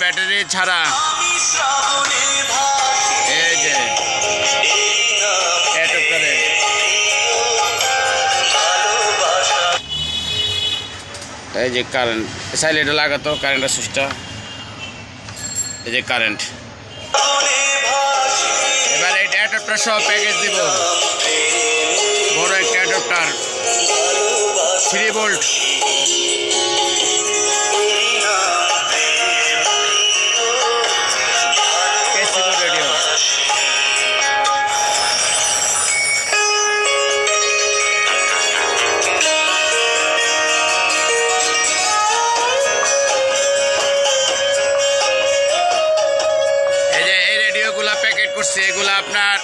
Battery ছাড়া। এই যে অ্যাডাপ্টারে এই যে কারেন্ট সাইলেন্টে লাগাতো কারেন্টের সুইচটা। এই যে কারেন্ট। এবার এই অ্যাডাপ্টার সহ প্যাকেজ দিব, বড় একটা অ্যাডাপ্টার 3 ভোল্ট। রেডিও প্যাকেট করছে, এগুলো আপনার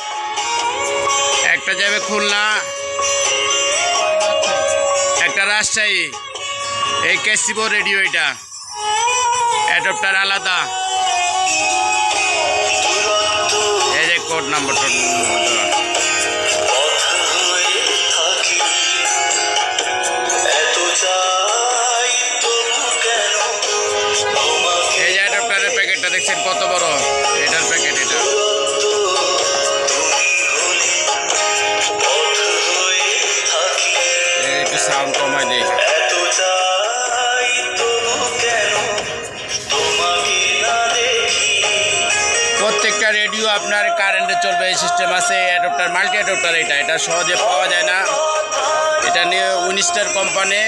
একটা যাবে খুলনা, একটা রাজশাহী। এই ক্যাসিবো রেডিও, এটা অ্যাডাপ্টার আলাদা। এই যে কোড নাম্বার এই যে অ্যাডাপ্টারের প্যাকেটটা দেখছেন কত বড়, এটার প্যাকেট। এটা একটু সাউন্ড কমাই দেয়। প্রত্যেকটা রেডিও আপনার কারেন্টে চলবে, এই সিস্টেম আছে। অ্যাডাপ্টার মাল্টি অ্যাডাপ্টার, এটা সহজে পাওয়া যায় না। এটা নিয়ে উইনস্টার কোম্পানি,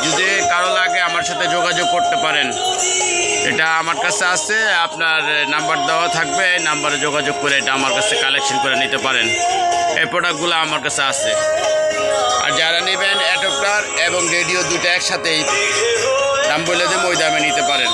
যদি কারো লাগে আমার সাথে যোগাযোগ করতে পারেন। এটা আমার কাছে আছে, আপনার নাম্বার দেওয়া থাকবে, এই নাম্বারে যোগাযোগ করে এটা আমার কাছে কালেকশন করে নিতে পারেন। এই প্রোডাক্টগুলো আমার কাছে আছে। আর যারা নেবেন অ্যাডাপ্টার এবং রেডিও দুটো একসাথেই, দাম বলে দেবো, ওই দামে নিতে পারেন।